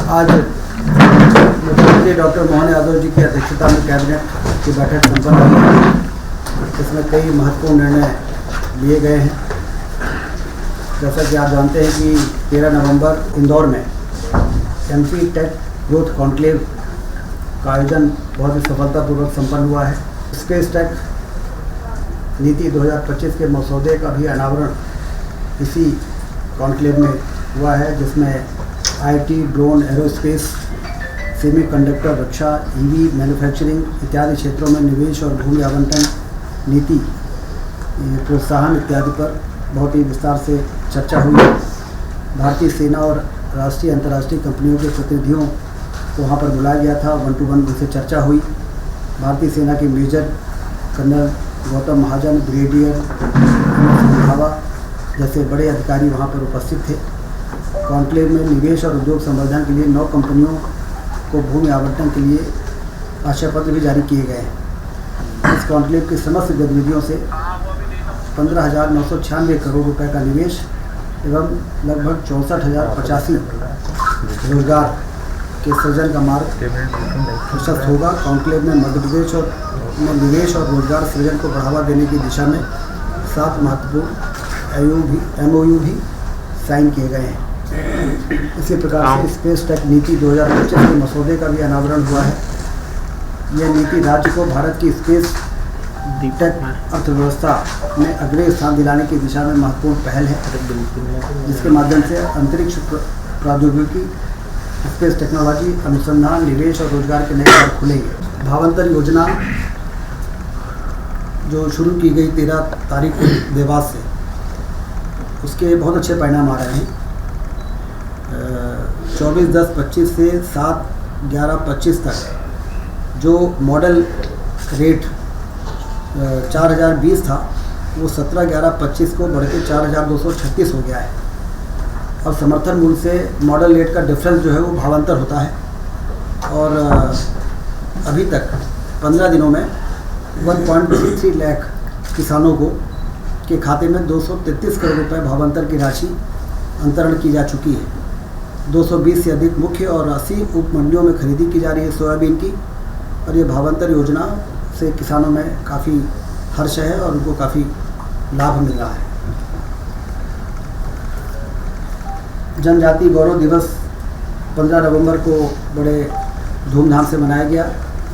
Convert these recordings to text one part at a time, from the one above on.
आज मुख्यमंत्री डॉक्टर मोहन यादव जी की अध्यक्षता में कैबिनेट की बैठक संपन्न हुई है। इसमें कई महत्वपूर्ण निर्णय लिए गए हैं। जैसा कि आप जानते हैं कि 13 नवंबर इंदौर में एमपी टेक ग्रोथ कॉन्क्लेव का आयोजन बहुत ही सफलतापूर्वक संपन्न हुआ है। स्पेस टेक नीति 2025 के मसौदे का भी अनावरण इसी कॉन्क्लेव में हुआ है, जिसमें IT, drone, aerospace, semiconductor, Raksha, EV, manufacturing इत्यादि क्षेत्रों में निवेश और भूमि आवंटन नीति, प्रोत्साहन इत्यादि पर बहुत ही विस्तार से चर्चा हुई। भारतीय सेना और राष्ट्रीय अंतर्राष्ट्रीय कंपनियों के प्रतिनिधियों को वहाँ पर बुलाया गया था। 1-to-1 उनसे चर्चा हुई। भारतीय सेना के मेजर कर्नल गौतम महाजन, ब्रिगेडियर धावा जैसे बड़े अधिकारी वहाँ पर उपस्थित थे। कॉन्क्लेव में निवेश और उद्योग संवर्धन के लिए 9 कंपनियों को भूमि आवंटन के लिए आशय पत्र भी जारी किए गए हैं। इस कॉन्क्लेव की समस्त गतिविधियों से 15,996 करोड़ रुपए का निवेश एवं लगभग 64,085 रोजगार के सृजन का मार्ग प्रशस्त होगा। कॉन्क्लेव में मध्य प्रदेश में निवेश और रोजगार सृजन को बढ़ावा देने की दिशा में 7 महत्वपूर्ण MOU भी साइन किए गए हैं। इसी प्रकार से स्पेस टेक नीति 2025 के मसौदे का भी अनावरण हुआ है। यह नीति राज्य को भारत की स्पेस टेक अर्थव्यवस्था में अग्रणी स्थान दिलाने की दिशा में महत्वपूर्ण पहल है, जिसके माध्यम से अंतरिक्ष प्रौद्योगिकी, स्पेस टेक्नोलॉजी, अनुसंधान, निवेश और रोजगार के नए द्वार खुलेंगे। भावांतर योजना जो शुरू की गई 13 तारीख को देवास से, उसके बहुत अच्छे परिणाम आ रहे हैं। 24/10/25 से 7/11/25 तक जो मॉडल रेट 4,020 था, वो 17/11/25 को बढ़ के 4,236 हो गया है। अब समर्थन मूल्य से मॉडल रेट का डिफरेंस जो है वो भावांतर होता है, और अभी तक 15 दिनों में 1.33 लाख किसानों को के खाते में 233 करोड़ रुपए भावांतर की राशि अंतरण की जा चुकी है। 220 से अधिक मुख्य और 80 उप मंडियों में खरीदी की जा रही है सोयाबीन की, और ये भावांतर योजना से किसानों में काफ़ी हर्ष है और उनको काफ़ी लाभ मिल रहा है। जनजाति गौरव दिवस 15 नवंबर को बड़े धूमधाम से मनाया गया।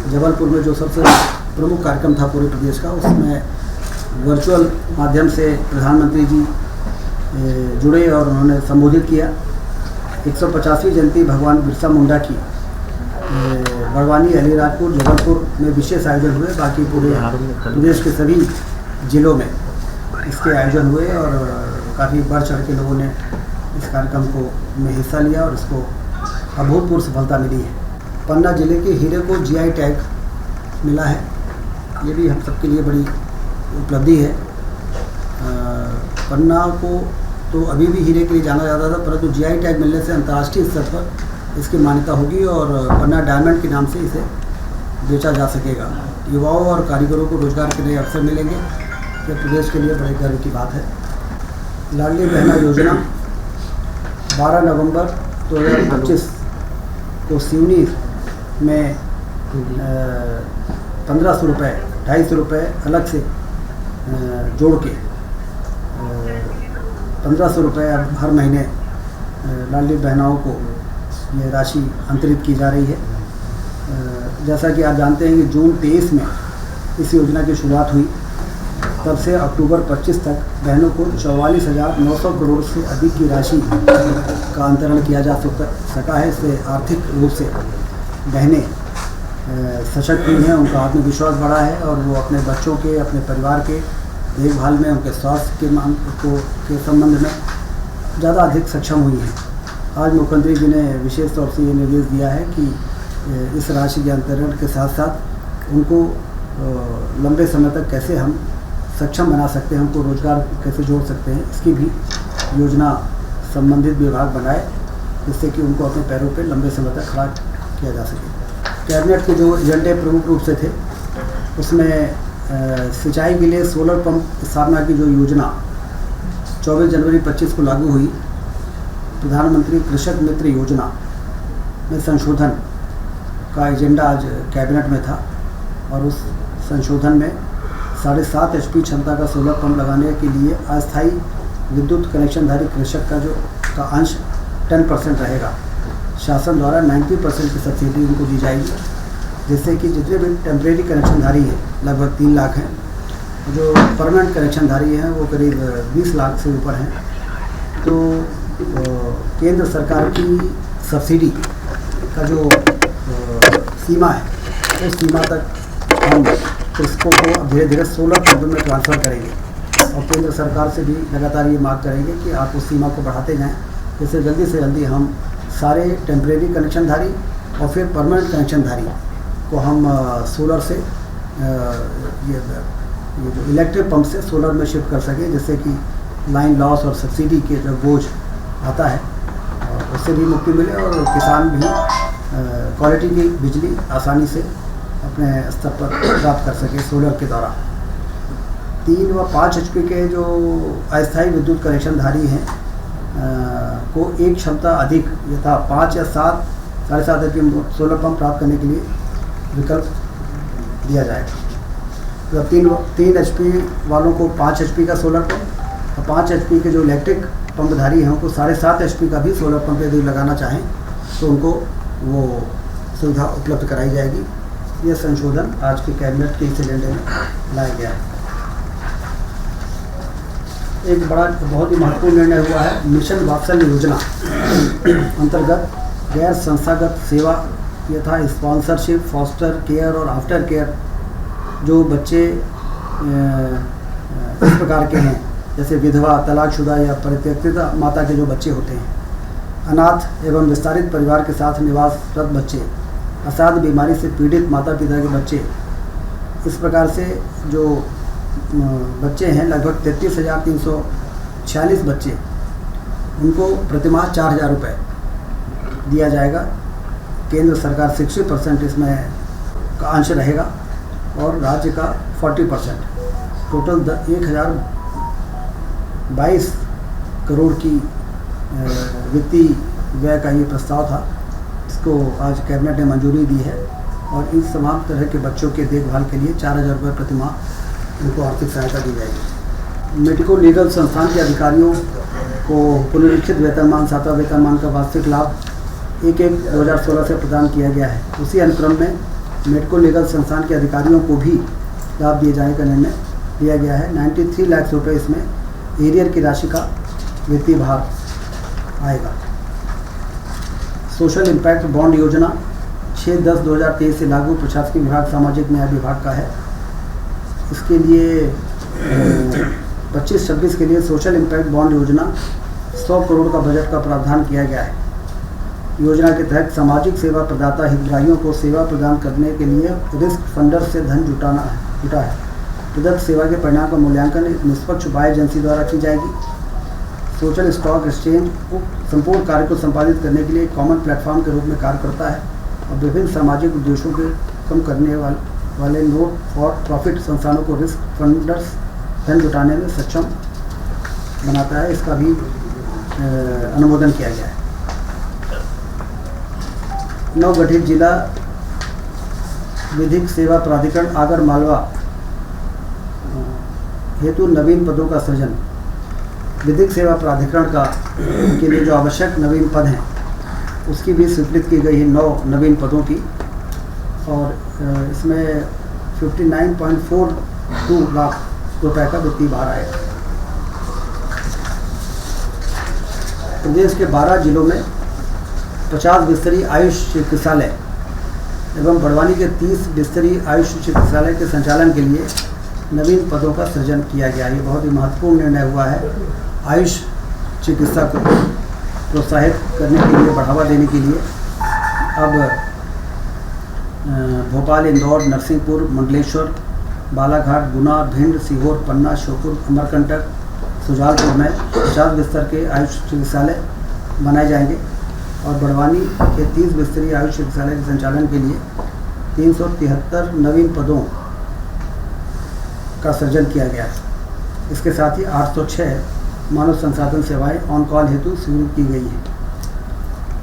जबलपुर में जो सबसे प्रमुख कार्यक्रम था पूरे प्रदेश का, उसमें वर्चुअल माध्यम से प्रधानमंत्री जी जुड़े और उन्होंने संबोधित किया। 150वीं जयंती भगवान बिरसा मुंडा की बड़वानी, अलीराजपुर, जबलपुर में विशेष आयोजन हुए। बाकी पूरे प्रदेश के सभी जिलों में इसके आयोजन हुए और काफ़ी बढ़ चढ़ के लोगों ने इस कार्यक्रम को में हिस्सा लिया और इसको अभूतपूर्व सफलता मिली है। पन्ना जिले के हीरे को GI टैग मिला है। ये भी हम सबके लिए बड़ी उपलब्धि है। पन्ना को तो अभी भी हीरे के लिए जाना जाता था, परंतु GI टैग मिलने से अंतर्राष्ट्रीय स्तर पर इसकी मान्यता होगी और पन्ना डायमंड के नाम से इसे बेचा जा सकेगा। युवाओं और कारीगरों को रोजगार के नए अवसर मिलेंगे। ये प्रदेश के लिए बड़े गर्व की बात है। लाडली बहना योजना 12 नवंबर 2025 को सिवनी में 1,500 रुपये, 250 रुपये अलग से जोड़ के 1,500 रुपये अब हर महीने लाडली बहनाओं को ये राशि अंतरित की जा रही है। जैसा कि आप जानते हैं कि जून 23 में इस योजना की शुरुआत हुई, तब से अक्टूबर 25 तक बहनों को 44,900 करोड़ से अधिक की राशि का अंतरण किया जा सका है। इससे आर्थिक रूप से बहनें सशक्त हुई हैं, उनका आत्मविश्वास बढ़ा है और वो अपने बच्चों के, अपने परिवार के देखभाल में, उनके स्वास्थ्य के संबंध में ज़्यादा अधिक सक्षम हुई हैं। आज मुख्यमंत्री जी ने विशेष तौर से ये निर्देश दिया है कि इस राशि के अंतरण के साथ साथ उनको लंबे समय तक कैसे हम सक्षम बना सकते हैं, उनको रोजगार कैसे जोड़ सकते हैं, इसकी भी योजना संबंधित विभाग बनाए, जिससे कि उनको अपने पैरों पे लंबे समय तक खड़ा किया जा सके। कैबिनेट के जो एजेंडे प्रमुख रूप से थे, उसमें सिंचाई के लिए सोलर पंप स्थापना की जो योजना 24 जनवरी 25 को लागू हुई, प्रधानमंत्री कृषक मित्र योजना में संशोधन का एजेंडा आज कैबिनेट में था और उस संशोधन में 7.5 HP क्षमता का सोलर पंप लगाने के लिए अस्थायी विद्युत कनेक्शनधारी कृषक का अंश 10% रहेगा। शासन द्वारा 90% की सब्सिडी उनको दी जाएगी, जिससे कि जितने भी टेम्परेरी कनेक्शनधारी हैं लगभग 3 लाख हैं, जो परमानेंट कनेक्शनधारी हैं वो करीब 20 लाख से ऊपर हैं। तो केंद्र सरकार की सब्सिडी का जो सीमा है उस सीमा तक हम कृषकों को धीरे धीरे सोलर पंप में ट्रांसफ़र करेंगे और केंद्र सरकार से भी लगातार ये मांग करेंगे कि आप उस सीमा को बढ़ाते जाएं, जिससे जल्दी से जल्दी हम सारे टेम्परेरी कनेक्शनधारी और फिर परमानेंट कनेक्शनधारी को हम सोलर से ये जो इलेक्ट्रिक पंप से सोलर में शिफ्ट कर सकें, जिससे कि लाइन लॉस और सब्सिडी के जो बोझ आता है और उससे भी मुक्ति मिले और किसान भी क्वालिटी की बिजली आसानी से अपने स्तर पर प्राप्त कर सके सोलर के द्वारा। 3 व 5 HP के जो अस्थायी विद्युत कनेक्शनधारी हैं को एक क्षमता अधिक यथा 5 या 7.5 HP सोलर पंप प्राप्त करने के लिए विकल्प दिया जाएगा। तो 3 HP वालों को 5 HP का सोलर पंप और 5 HP के जो इलेक्ट्रिक पंपधारी हैं उनको 7.5 HP का भी सोलर पंप यदि लगाना चाहें तो उनको वो सुविधा उपलब्ध कराई जाएगी। यह संशोधन आज के कैबिनेट के इस एजेंडे में लाया गया है। एक बड़ा बहुत ही महत्वपूर्ण निर्णय हुआ है। मिशन वात्सल्य योजना अंतर्गत गैर संस्थागत सेवा यथा स्पॉन्सरशिप, फॉस्टर केयर और आफ्टर केयर जो बच्चे इस प्रकार के हैं, जैसे विधवा, तलाकशुदा या परित्यक्ता माता के जो बच्चे होते हैं, अनाथ एवं विस्तारित परिवार के साथ निवासरत बच्चे, असाध्य बीमारी से पीड़ित माता पिता के बच्चे, इस प्रकार से जो बच्चे हैं लगभग 33,346 बच्चे, उनको प्रतिमाह 4,000 रुपये दिया जाएगा। केंद्र सरकार 60% इसमें का अंश रहेगा और राज्य का 40%। टोटल 1,022 करोड़ की वित्तीय व्यय का ये प्रस्ताव था। इसको आज कैबिनेट ने मंजूरी दी है और इन तमाम तरह के बच्चों के देखभाल के लिए 4,000 रुपये प्रतिमाह उनको आर्थिक सहायता दी जाएगी। मेडिको लीगल संस्थान के अधिकारियों को पुनरीक्षित वेतनमान 7वां वेतनमान का वार्षिक लाभ 1/1/2016 से प्रदान किया गया है। उसी अनुक्रम में मेडिको लीगल संस्थान के अधिकारियों को भी लाभ दिए जाने का निर्णय लिया गया है। 93 लाख रुपये इसमें एरियर की राशि का वित्तीय भार आएगा। सोशल इम्पैक्ट बॉन्ड योजना 6/10/2023 से लागू प्रशासनिक विभाग सामाजिक न्याय विभाग का है। इसके लिए 25-26 के लिए सोशल इम्पैक्ट बॉन्ड योजना 100 करोड़ का बजट का प्रावधान किया गया है। योजना के तहत सामाजिक सेवा प्रदाता हितग्राहियों को सेवा प्रदान करने के लिए रिस्क फंडर से धन जुटा है। प्रदत्त सेवा के परिणाम का मूल्यांकन एक निष्पक्ष उपाय एजेंसी द्वारा की जाएगी। सोशल स्टॉक एक्सचेंज संपूर्ण कार्य को संपादित करने के लिए एक कॉमन प्लेटफॉर्म के रूप में कार्य करता है और विभिन्न सामाजिक उद्देश्यों के कम करने वाले नॉट फॉर प्रॉफिट संस्थानों को रिस्क फंडर्स धन जुटाने में सक्षम बनाता है। इसका भी अनुमोदन किया गया है। नवगठित जिला विधिक सेवा प्राधिकरण आगर मालवा हेतु नवीन पदों का सृजन। विधिक सेवा प्राधिकरण का के लिए जो आवश्यक नवीन पद हैं उसकी भी स्वीकृति की गई है 9 नवीन पदों की और इसमें 59.42 लाख रुपए का वित्तीय भार आएगा। प्रदेश के 12 जिलों में 50 बिस्तरीय आयुष चिकित्सालय एवं बड़वानी के 30 बिस्तरीय आयुष चिकित्सालय के संचालन के लिए नवीन पदों का सृजन किया गया। ये बहुत ही महत्वपूर्ण निर्णय हुआ है। आयुष चिकित्सा को प्रोत्साहित करने के लिए, बढ़ावा देने के लिए अब भोपाल, इंदौर, नरसिंहपुर, मंडलेश्वर, बालाघाट, गुना, भिंड, सीहोर, पन्ना, श्योपुर, अमरकंटक, सुजालपुर में 50 बिस्तर के आयुष चिकित्सालय बनाए जाएंगे और बड़वानी के 30 बिस्तरीय आयुष चिकित्सालय के संचालन के लिए 373 नवीन पदों का सृजन किया गया है। इसके साथ ही 806 मानव संसाधन सेवाएं ऑन कॉल हेतु शुरू की गई हैं।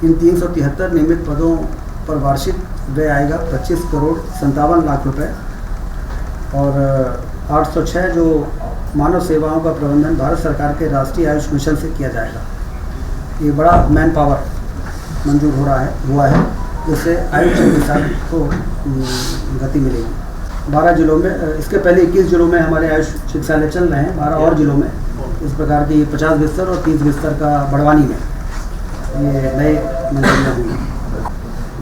इन 373 नियमित पदों पर वार्षिक व्यय आएगा 25,57,00,000 रुपए और 806 जो मानव सेवाओं का प्रबंधन भारत सरकार के राष्ट्रीय आयुष मिशन से किया जाएगा। ये बड़ा मैन पावर मंजूर हुआ है जिससे आयुष चिकित्सा को गति मिलेगी। 12 जिलों में, इसके पहले 21 जिलों में हमारे आयुष चिकित्सालय चल रहे हैं। 12 और जिलों में इस प्रकार की 50 बिस्तर और 30 बिस्तर का बड़वानी में ये नए मंजूरियाँ हुई।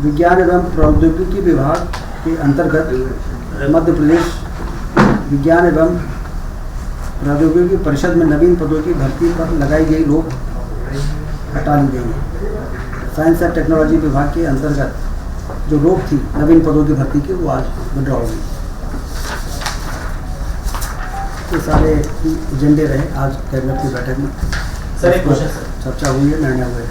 विज्ञान एवं प्रौद्योगिकी विभाग के अंतर्गत मध्य प्रदेश विज्ञान एवं प्रौद्योगिकी परिषद में नवीन पदों की भर्ती पर लगाई गई रोक हटा ली गई है। साइंस एंड टेक्नोलॉजी विभाग के अंतर्गत जो रोक थी नवीन पदों की भर्ती की, वो आज विड्रॉ होगी। ये सारे एजेंडे रहे आज कैबिनेट की बैठक में। सर एक क्वेश्चन चर्चा हुई है, निर्णय हुए।